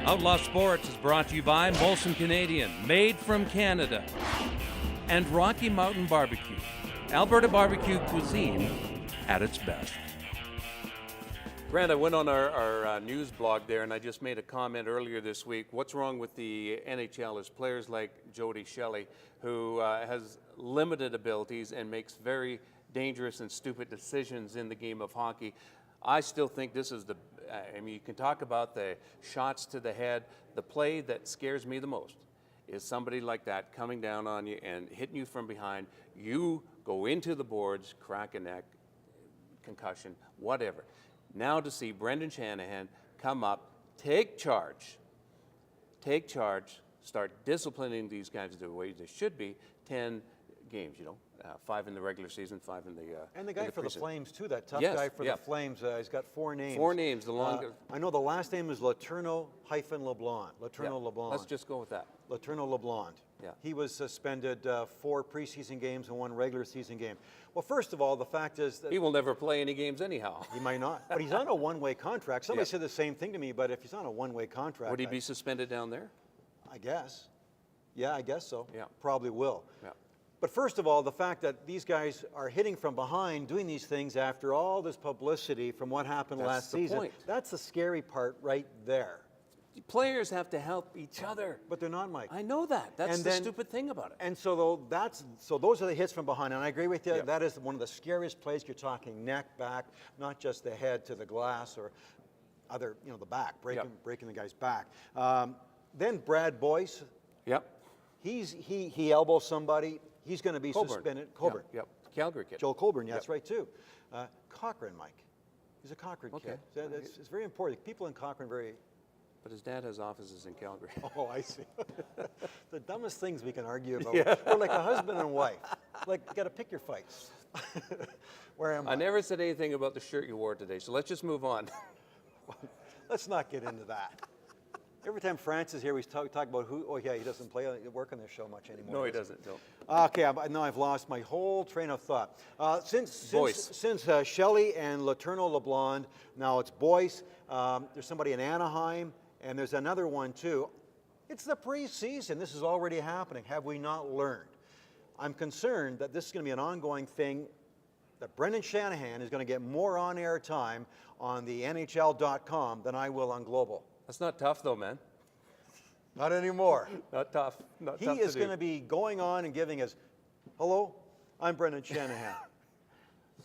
Outlaw Sports is brought to you by Molson Canadian, made from Canada, and Rocky Mountain Barbecue, Alberta barbecue cuisine at its best. Grant, I went on our news blog there, and I just made a comment earlier this week. What's wrong with the NHL is players like Jody Shelley, who has limited abilities and makes very dangerous and stupid decisions in the game of hockey. I still think this is the, I mean, you can talk about the shots to the head. The play that scares me the most is somebody like that coming down on you and hitting you from behind. You go into the boards, crack a neck, concussion, whatever. Now to see Brendan Shanahan come up, take charge, start disciplining these guys the way they should be. 10 games, 5 in the regular season, 5 in the and the guy for the Flames too, that tough yes, guy for the Flames. He's got 4 names. 4 names. The longer. I know the last name is Letourneau-LeBlanc. Letourneau-LeBlanc. Let's just go with that. Letourneau-LeBlanc. Yeah. He was suspended 4 preseason games and 1 regular season game. Well, first of all, the fact is that he will never play any games anyhow. He might not, but he's on a one-way contract. Somebody said the same thing to me, but if he's on a one-way contract, would he be suspended down there? I guess. Yeah, I guess so. Yeah. Probably will. Yeah. But first of all, the fact that these guys are hitting from behind, doing these things after all this publicity from what happened last season, point. That's the scary part right there. Players have to help each other. But they're not, Mike. I know that. That's the stupid thing about it. And so those are the hits from behind. And I agree with you. Yeah. That is one of the scariest plays. You're talking neck, back, not just the head to the glass or other, the back, breaking the guy's back. Then Brad Boyce. Yep. He elbows somebody. He's going to be suspended. Coburn. Yep. Calgary kid. Joel Coburn, that's right, too. Cochrane, Mike. He's a Cochrane kid. It's very important. People in Cochrane very... But his dad has offices in Calgary. Oh, I see. The dumbest things we can argue about. Yeah. We're like a husband and wife. Like, you got to pick your fights. Where am I? I never said anything about the shirt you wore today, so let's just move on. Let's not get into that. Every time France is here, we talk about who. Oh, yeah, he doesn't work on this show much anymore. No, he doesn't. No. Okay, now I've lost my whole train of thought. Since Shelley and Letourneau-LeBlanc, now it's Boyce. There's somebody in Anaheim, and there's another one too. It's the preseason. This is already happening. Have we not learned? I'm concerned that this is going to be an ongoing thing. That Brendan Shanahan is going to get more on-air time on the NHL.com than I will on Global. That's not tough, though, man. Not anymore. Not tough. He is going to be going on and giving us, hello, I'm Brendan Shanahan.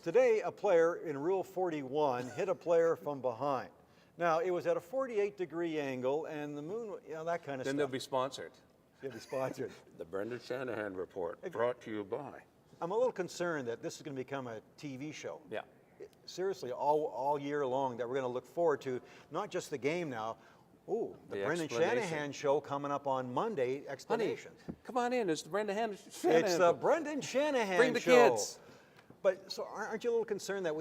Today, a player in Rule 41 hit a player from behind. Now, it was at a 48-degree angle, and the moon, that kind of stuff. Then they'll be sponsored. They'll be sponsored. The Brendan Shanahan Report, brought to you by. I'm a little concerned that this is going to become a TV show. Yeah. Seriously, all year long, that we're going to look forward to, not just the game now. Ooh, the Brendan Shanahan show coming up on Monday, explanation. Honey, come on in, it's the Brendan Shanahan It's the Brendan Shanahan show. Bring the kids. But so aren't you a little concerned that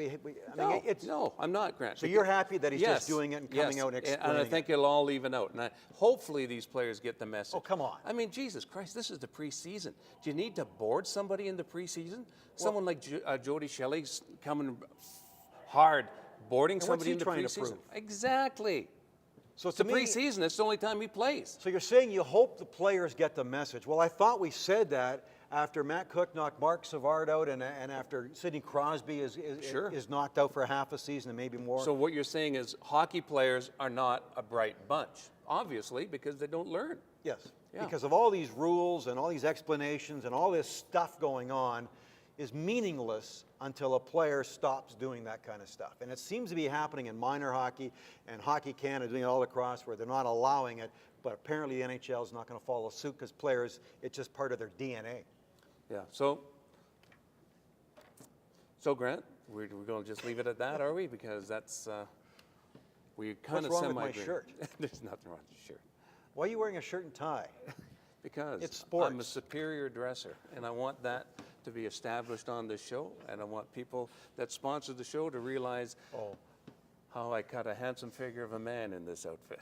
No, I'm not, Grant. So you're happy that he's just doing it and coming out and explaining and I think it'll all even out. And hopefully these players get the message. Oh, come on. I mean, Jesus Christ, this is the preseason. Do you need to board somebody in the preseason? Someone like Jody Shelley's coming hard, boarding somebody in the preseason. Exactly. So it's the preseason. It's the only time he plays. So you're saying you hope the players get the message. Well, I thought we said that after Matt Cook knocked Mark Savard out and after Sidney Crosby is knocked out for half a season and maybe more. So what you're saying is hockey players are not a bright bunch, obviously, because they don't learn. Yes, because of all these rules and all these explanations and all this stuff going on is meaningless until a player stops doing that kind of stuff. And it seems to be happening in minor hockey and Hockey Canada doing it all across where they're not allowing it, but apparently the NHL is not going to follow suit because players, it's just part of their DNA. Yeah, so Grant, we're going to just leave it at that, are we? Because that's, we kind of What's wrong with my shirt? There's nothing wrong with your shirt. Why are you wearing a shirt and tie? Because it's sports. I'm a superior dresser, and I want that to be established on this show, and I want people that sponsor the show to realize how I cut a handsome figure of a man in this outfit.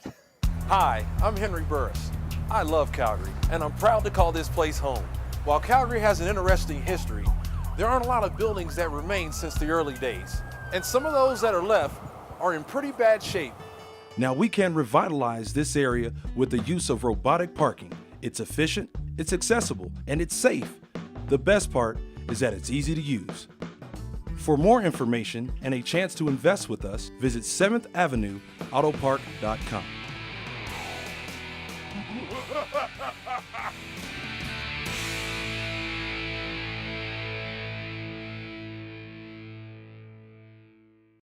Hi, I'm Henry Burris. I love Calgary, and I'm proud to call this place home. While Calgary has an interesting history, there aren't a lot of buildings that remain since the early days, and some of those that are left are in pretty bad shape. Now we can revitalize this area with the use of robotic parking. It's efficient, it's accessible, and it's safe. The best part is that it's easy to use. For more information and a chance to invest with us, visit 7th Avenue Autopark.com.